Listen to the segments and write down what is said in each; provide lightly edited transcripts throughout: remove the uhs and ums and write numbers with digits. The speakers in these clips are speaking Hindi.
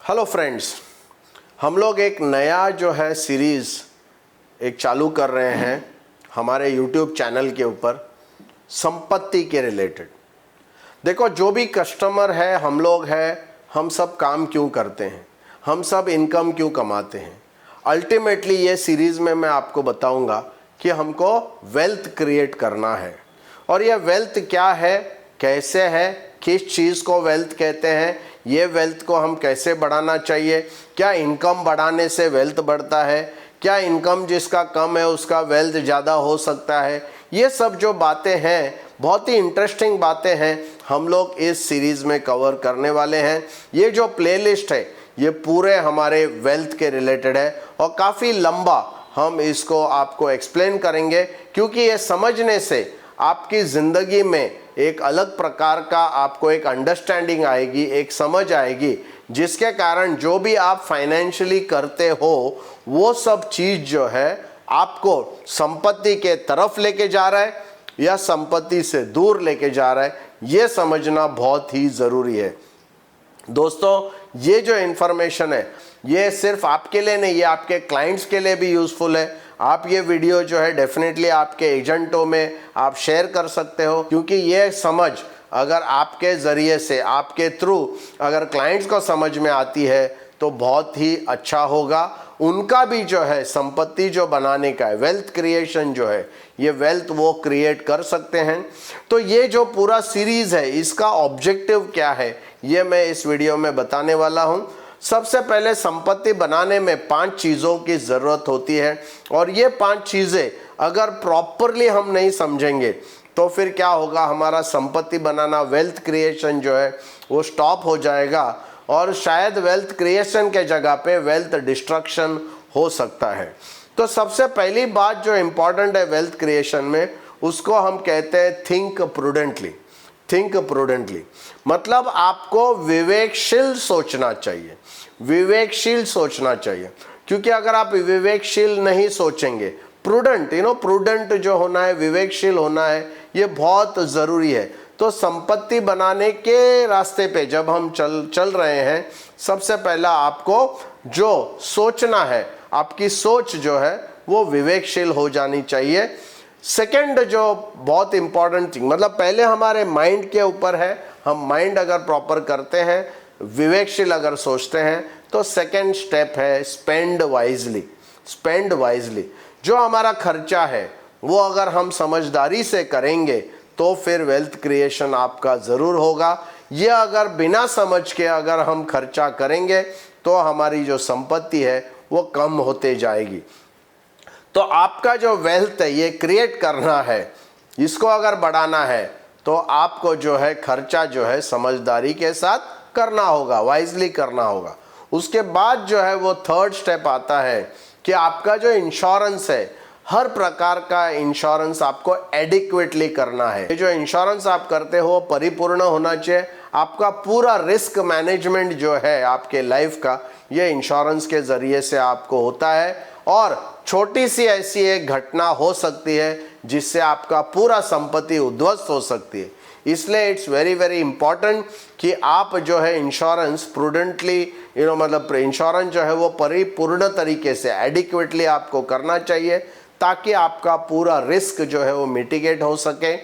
हेलो फ्रेंड्स, हम लोग एक नया जो है सीरीज़ एक चालू कर रहे हैं हमारे यूट्यूब चैनल के ऊपर संपत्ति के रिलेटेड। देखो, जो भी कस्टमर है, हम लोग हैं, हम सब काम क्यों करते हैं, हम सब इनकम क्यों कमाते हैं। अल्टीमेटली ये सीरीज़ में मैं आपको बताऊंगा कि हमको वेल्थ क्रिएट करना है। और ये वेल्थ क्या है, कैसे है, किस चीज़ को वेल्थ कहते हैं, ये वेल्थ को हम कैसे बढ़ाना चाहिए, क्या इनकम बढ़ाने से वेल्थ बढ़ता है, क्या इनकम जिसका कम है उसका वेल्थ ज़्यादा हो सकता है। ये सब जो बातें हैं, बहुत ही इंटरेस्टिंग बातें हैं, हम लोग इस सीरीज़ में कवर करने वाले हैं। ये जो प्लेलिस्ट है ये पूरे हमारे वेल्थ के रिलेटेड है और काफ़ी लंबा हम इसको आपको एक्सप्लेन करेंगे, क्योंकि ये समझने से आपकी ज़िंदगी में एक अलग प्रकार का आपको एक अंडरस्टैंडिंग आएगी, एक समझ आएगी, जिसके कारण जो भी आप फाइनेंशियली करते हो वो सब चीज़ जो है आपको संपत्ति के तरफ लेके जा रहा है या संपत्ति से दूर लेके जा रहा है, ये समझना बहुत ही ज़रूरी है। दोस्तों, ये जो इन्फॉर्मेशन है ये सिर्फ आपके लिए नहीं, ये आपके क्लाइंट्स के लिए भी यूज़फुल है। आप ये वीडियो जो है डेफिनेटली आपके एजेंटों में आप शेयर कर सकते हो, क्योंकि ये समझ अगर आपके ज़रिए से, आपके थ्रू अगर क्लाइंट्स को समझ में आती है तो बहुत ही अच्छा होगा। उनका भी जो है संपत्ति जो बनाने का है, वेल्थ क्रिएशन जो है, ये वेल्थ वो क्रिएट कर सकते हैं। तो ये जो पूरा सीरीज़ है इसका ऑब्जेक्टिव क्या है ये मैं इस वीडियो में बताने वाला हूँ। सबसे पहले संपत्ति बनाने में 5 चीज़ों की ज़रूरत होती है और ये 5 चीज़ें अगर प्रॉपरली हम नहीं समझेंगे तो फिर क्या होगा, हमारा संपत्ति बनाना, वेल्थ क्रिएशन जो है वो स्टॉप हो जाएगा और शायद वेल्थ क्रिएशन के जगह पे वेल्थ डिस्ट्रक्शन हो सकता है। तो सबसे पहली बात जो इम्पॉर्टेंट है वेल्थ क्रिएशन में, उसको हम कहते हैं थिंक प्रूडेंटली। थिंक प्रूडेंटली मतलब आपको विवेकशील सोचना चाहिए, विवेकशील सोचना चाहिए। क्योंकि अगर आप विवेकशील नहीं सोचेंगे, प्रूडेंट प्रूडेंट जो होना है, विवेकशील होना है, ये बहुत ज़रूरी है। तो संपत्ति बनाने के रास्ते पे जब हम चल रहे हैं, सबसे पहला आपको जो सोचना है, आपकी सोच जो है वो विवेकशील हो जानी चाहिए। सेकंड जो बहुत इंपॉर्टेंट थिंग, मतलब पहले हमारे माइंड के ऊपर है, हम माइंड अगर प्रॉपर करते हैं, विवेकशील अगर सोचते हैं, तो सेकंड स्टेप है स्पेंड वाइजली। स्पेंड वाइजली, जो हमारा खर्चा है वो अगर हम समझदारी से करेंगे तो फिर वेल्थ क्रिएशन आपका ज़रूर होगा। ये अगर बिना समझ के अगर हम खर्चा करेंगे तो हमारी जो संपत्ति है वो कम होते जाएगी। तो आपका जो वेल्थ है ये क्रिएट करना है, इसको अगर बढ़ाना है तो आपको जो है खर्चा जो है समझदारी के साथ करना होगा, वाइजली करना होगा। उसके बाद जो है वो थर्ड स्टेप आता है कि आपका जो इंश्योरेंस है, हर प्रकार का इंश्योरेंस आपको एडिक्वेटली करना है। ये जो इंश्योरेंस आप करते हो परिपूर्ण होना चाहिए। आपका पूरा रिस्क मैनेजमेंट जो है आपके लाइफ का, ये इंश्योरेंस के ज़रिए से आपको होता है। और छोटी सी ऐसी एक घटना हो सकती है जिससे आपका पूरा संपत्ति उद्ध्वस्त हो सकती है। इसलिए इट्स वेरी वेरी इंपॉर्टेंट कि आप जो है इंश्योरेंस प्रूडेंटली मतलब इंश्योरेंस जो है वो परिपूर्ण तरीके से एडिक्वेटली आपको करना चाहिए, ताकि आपका पूरा रिस्क जो है वो मिटिगेट हो सके।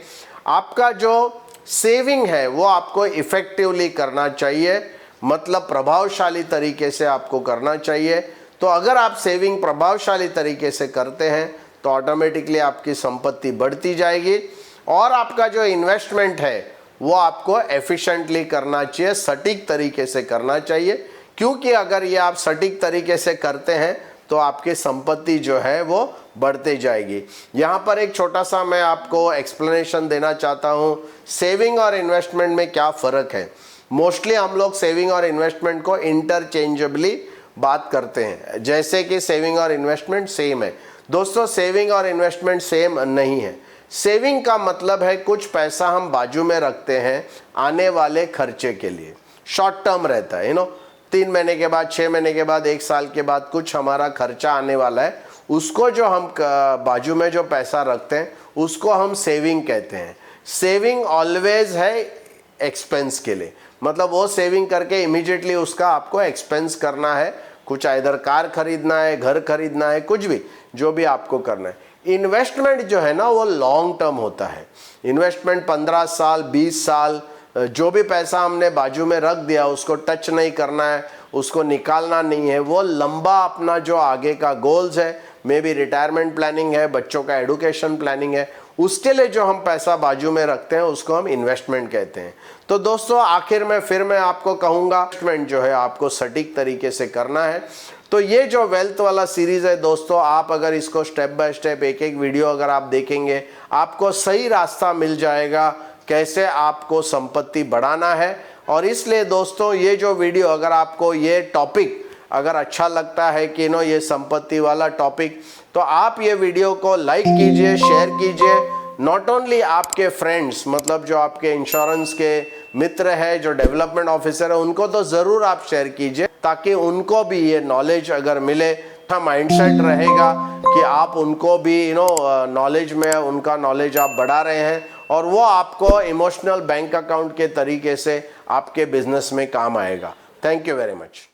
आपका जो सेविंग है वो आपको इफ़ेक्टिवली करना चाहिए, मतलब प्रभावशाली तरीके से आपको करना चाहिए। तो अगर आप सेविंग प्रभावशाली तरीके से करते हैं तो ऑटोमेटिकली आपकी संपत्ति बढ़ती जाएगी। और आपका जो इन्वेस्टमेंट है वो आपको एफिशिएंटली करना चाहिए, सटीक तरीके से करना चाहिए। क्योंकि अगर ये आप सटीक तरीके से करते हैं तो आपकी संपत्ति जो है वो बढ़ते जाएगी। यहाँ पर एक छोटा सा मैं आपको एक्सप्लेनेशन देना चाहता हूँ, सेविंग और इन्वेस्टमेंट में क्या फ़र्क है। मोस्टली हम लोग सेविंग और इन्वेस्टमेंट को इंटरचेंजेबली बात करते हैं, जैसे कि सेविंग और इन्वेस्टमेंट सेम है। दोस्तों, सेविंग और इन्वेस्टमेंट सेम नहीं है। सेविंग का मतलब है कुछ पैसा हम बाजू में रखते हैं आने वाले खर्चे के लिए, शॉर्ट टर्म रहता है 3 महीने के बाद, 6 महीने के बाद, 1 साल के बाद कुछ हमारा खर्चा आने वाला है, उसको जो हम बाजू में जो पैसा रखते हैं उसको हम सेविंग कहते हैं। सेविंग ऑलवेज है एक्सपेंस के लिए, मतलब वो सेविंग करके इमीडिएटली उसका आपको एक्सपेंस करना है, कुछ इधर कार खरीदना है, घर खरीदना है, कुछ भी जो भी आपको करना है। इन्वेस्टमेंट जो है ना वो लॉन्ग टर्म होता है। इन्वेस्टमेंट 15 साल 20 साल, जो भी पैसा हमने बाजू में रख दिया उसको टच नहीं करना है, उसको निकालना नहीं है। वो लंबा अपना जो आगे का गोल्स है, मे बी रिटायरमेंट प्लानिंग है, बच्चों का एडुकेशन प्लानिंग है, उसके लिए जो हम पैसा बाजू में रखते हैं उसको हम इन्वेस्टमेंट कहते हैं। तो दोस्तों आखिर में फिर मैं आपको कहूँगा इन्वेस्टमेंट जो है आपको सटीक तरीके से करना है। तो ये जो वेल्थ वाला सीरीज़ है दोस्तों, आप अगर इसको स्टेप बाय स्टेप एक एक वीडियो अगर आप देखेंगे, आपको सही रास्ता मिल जाएगा कैसे आपको संपत्ति बढ़ाना है। और इसलिए दोस्तों ये जो वीडियो, अगर आपको ये टॉपिक अगर अच्छा लगता है कि नो ये संपत्ति वाला टॉपिक, तो आप ये वीडियो को लाइक कीजिए, शेयर कीजिए। नॉट ओनली आपके फ्रेंड्स, मतलब जो आपके इंश्योरेंस के मित्र है, जो डेवलपमेंट ऑफिसर है, उनको तो ज़रूर आप शेयर कीजिए ताकि उनको भी ये नॉलेज अगर मिले, माइंडसेट रहेगा कि आप उनको भी नॉलेज में उनका नॉलेज आप बढ़ा रहे हैं और वो आपको इमोशनल बैंक अकाउंट के तरीके से आपके बिजनेस में काम आएगा। Thank you very much.